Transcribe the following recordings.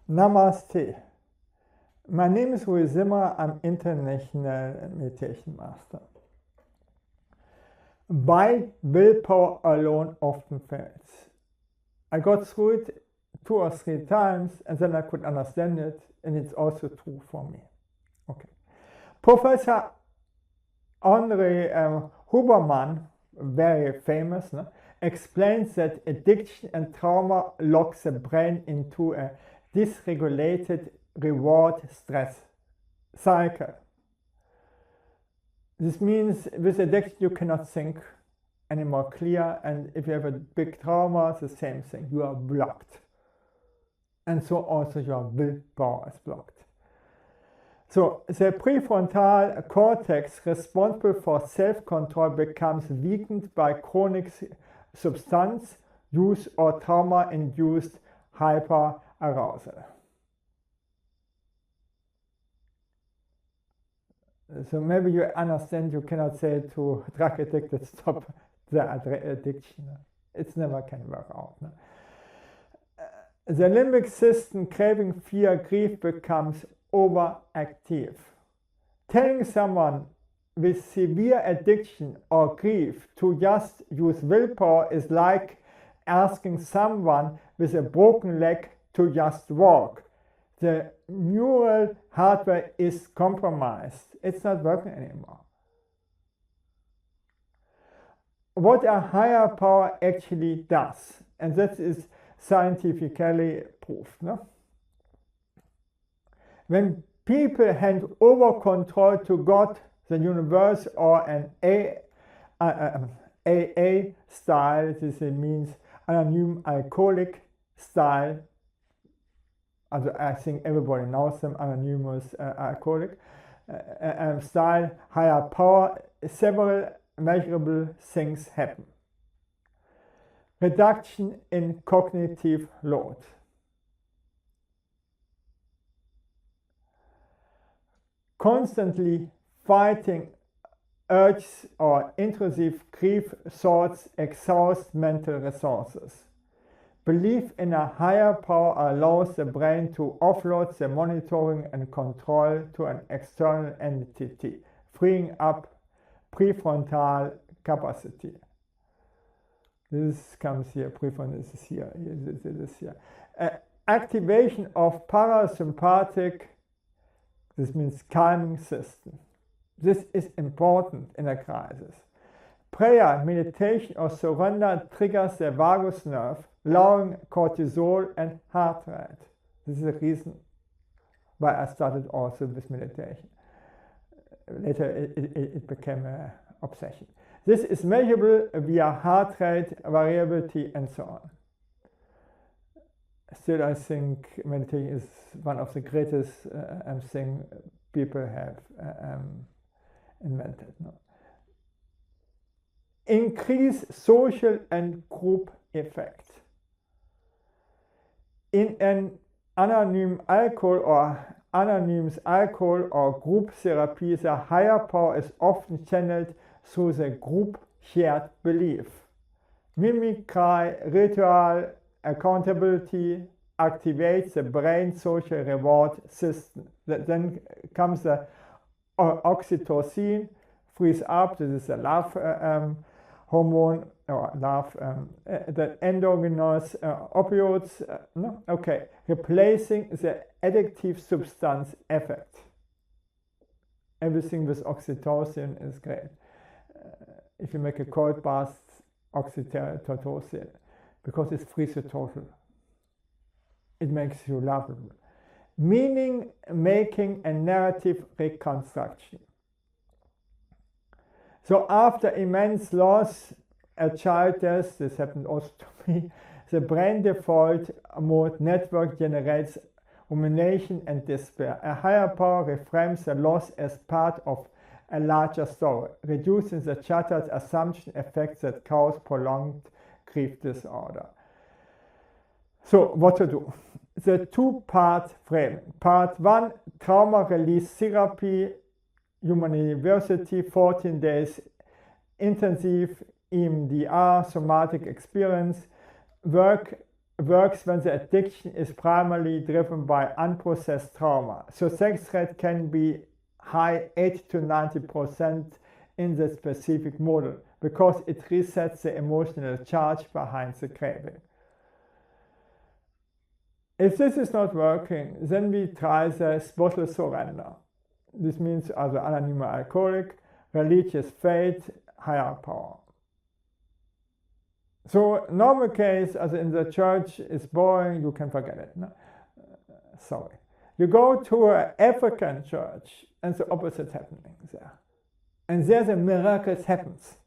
Namaste. My name is Will Zimmer. I'm International Meditation Master. Why willpower alone often fails. I got through it 2 or 3 times and then I could understand it, and it's also true for me. Okay. Professor Andre Huberman, very famous, explains that addiction and trauma locks the brain into a dysregulated reward stress cycle. This means with addiction you cannot think anymore clear, and if you have a big trauma, the same thing, you are blocked. And so also your willpower is blocked. So the prefrontal cortex responsible for self-control becomes weakened by chronic substance use or trauma-induced hyperarousal. So maybe you understand you cannot say to drug addicted, stop the addiction. It's never can work out. No? The limbic system, craving, fear, grief becomes overactive. Telling someone with severe addiction or grief to just use willpower is like asking someone with a broken leg to just walk. The neural hardware is compromised. It's not working anymore. What a higher power actually does, and that is scientifically proved. No? When people hand over control to God, the universe, or an AA style, this means anonymous alcoholic style, also I think everybody knows them, anonymous alcoholic style, higher power, several measurable things happen. Reduction in cognitive load. Constantly fighting urges or intrusive grief thoughts exhaust mental resources. Belief in a higher power allows the brain to offload the monitoring and control to an external entity, freeing up prefrontal capacity. This comes here, prefrontal is here, this is here. Activation of parasympathetic, this means calming system. This is important in a crisis. Prayer, meditation or surrender triggers the vagus nerve, lowering cortisol and heart rate. This is the reason why I started also with meditation. Later it became an obsession. This is measurable via heart rate, variability and so on. Still, I think meditation is one of the greatest things people have invented. No? Increase social and group effect. In an anonymous alcohol or group therapy, the higher power is often channeled through the group shared belief. Mimicry, ritual, accountability activates the brain social reward system. Then comes the oxytocin, frees up, this is the love hormone, or love, the endogenous opioids, replacing the addictive substance effect. Everything with oxytocin is great. If you make a cold bath, oxytocin, because it frees you total. It makes you lovable. Meaning making and narrative reconstruction. So after immense loss, a child death, this happened also to me, the brain default mode network generates rumination and despair. A higher power reframes the loss as part of a larger story, reducing the shattered assumption effects that cause prolonged grief disorder. So what to do? The 2-part framing. Part 1, trauma release therapy, Human University, 14 days intensive EMDR, somatic experience, work works when the addiction is primarily driven by unprocessed trauma. Success rate can be high 80 to 90% in the specific model because it resets the emotional charge behind the craving. If this is not working, then we try the bottle surrender. This means also anonymous alcoholic, religious faith, higher power. So normal case, as in the church, is boring, you can forget it. No? Sorry. You go to an African church and the opposite happening there. And there the miracles happens.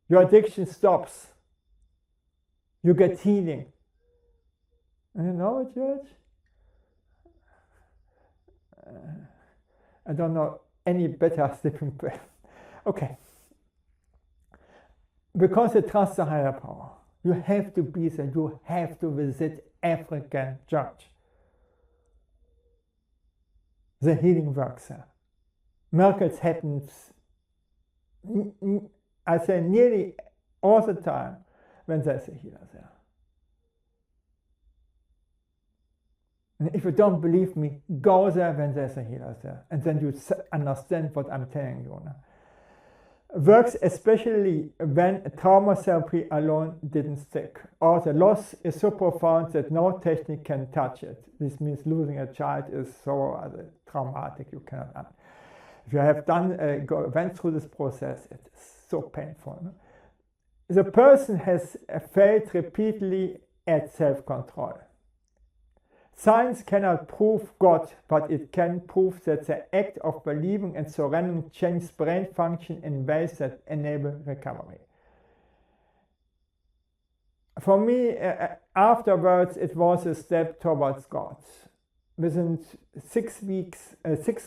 Your addiction stops. You get healing. And you know a church? I don't know any better sleeping pill. Okay. Because you trust the higher power. You have to be there. You have to visit African church. The healing works there. Miracles happens, I say nearly all the time when there's a healer there. And if you don't believe me, go there when there's a healer there. And then you understand what I'm telling you. No? Works especially when trauma therapy alone didn't stick, or the loss is so profound that no technique can touch it. This means losing a child is so traumatic you cannot. If you have went through this process, it is so painful. No? The person has failed repeatedly at self-control. Science cannot prove God, but it can prove that the act of believing and surrendering changes brain function in ways that enable recovery. For me, afterwards, it was a step towards God. Within 6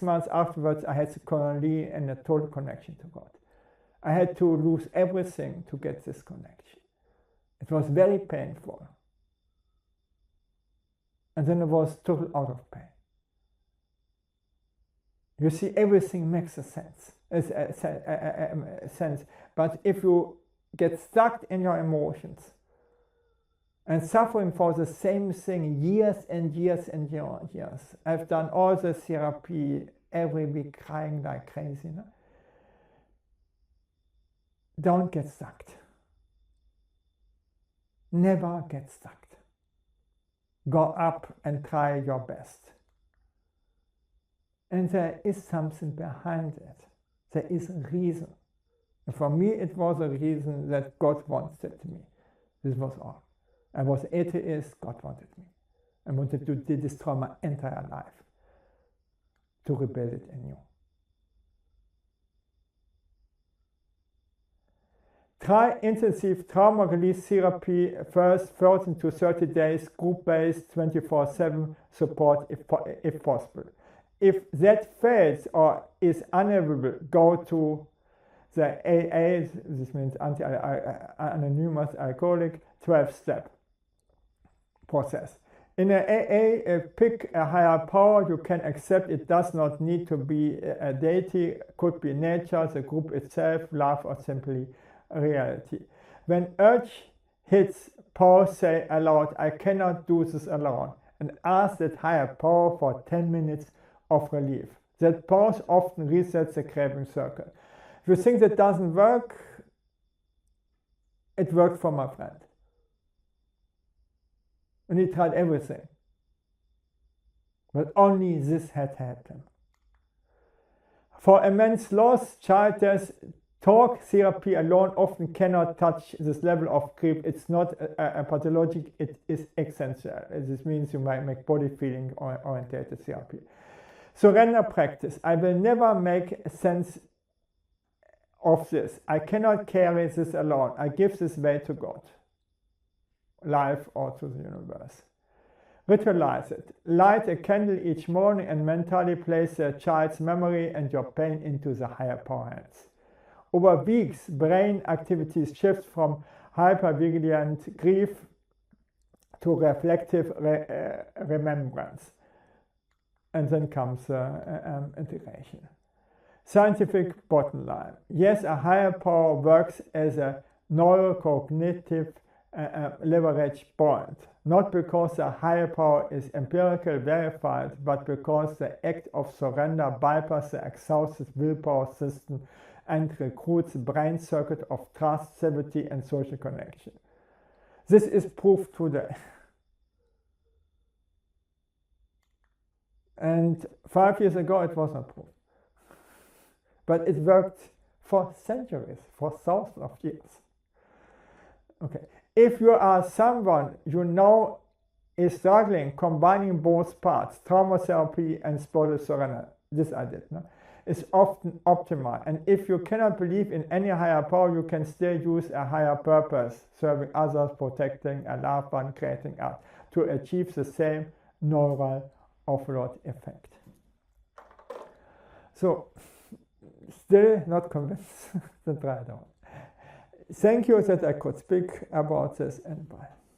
months afterwards, I had the connelly and a total connection to God. I had to lose everything to get this connection. It was very painful. And then I was totally out of pain. You see, everything makes a sense. But if you get stuck in your emotions and suffering for the same thing years and years and years, I've done all the therapy every week, crying like crazy. No? Don't get stuck. Never get stuck. Go up and try your best. And there is something behind it. There is a reason. And for me, it was a reason that God wanted me. This was all. I was atheist, God wanted me. I wanted to destroy my entire life, to rebuild it anew. Try intensive trauma release therapy first 14 to 30 days, group-based 24/7 support if possible. If that fails or is unavailable, go to the AA, this means anonymous alcoholic, 12-step process. In an AA, pick a higher power you can accept. It does not need to be a deity, could be nature, the group itself, love, or simply reality. When urge hits, pause, say aloud, I cannot do this alone, and ask that higher power for 10 minutes of relief. That pause often resets the craving circle. If you think that doesn't work, it worked for my friend. And he tried everything. But only this had helped him. For immense loss, child death, talk therapy alone often cannot touch this level of grief. It's not a pathologic, it is essential. This means you might make body feeling oriented therapy. Surrender practice. I will never make sense of this. I cannot carry this alone. I give this way to God, life, or to the universe. Ritualize it. Light a candle each morning and mentally place the child's memory and your pain into the higher power hands. Over weeks, brain activities shift from hypervigilant grief to reflective remembrance. And then comes integration. Scientific bottom line. Yes, a higher power works as a neurocognitive leverage point, not because the higher power is empirically verified, but because the act of surrender bypasses the exhausted willpower system and recruits the brain circuit of trust, safety, and social connection. This is proof today. And 5 years ago it was not proof. But it worked for centuries, for thousands of years. Okay. If you are someone you know is struggling combining both parts, trauma therapy and spiritual surrender, this I did, no? Is often optimal. And if you cannot believe in any higher power, you can still use a higher purpose, serving others, protecting a loved one, creating art, to achieve the same neural offload effect. So, still not convinced. Then try it out. Thank you that I could speak about this, and bye.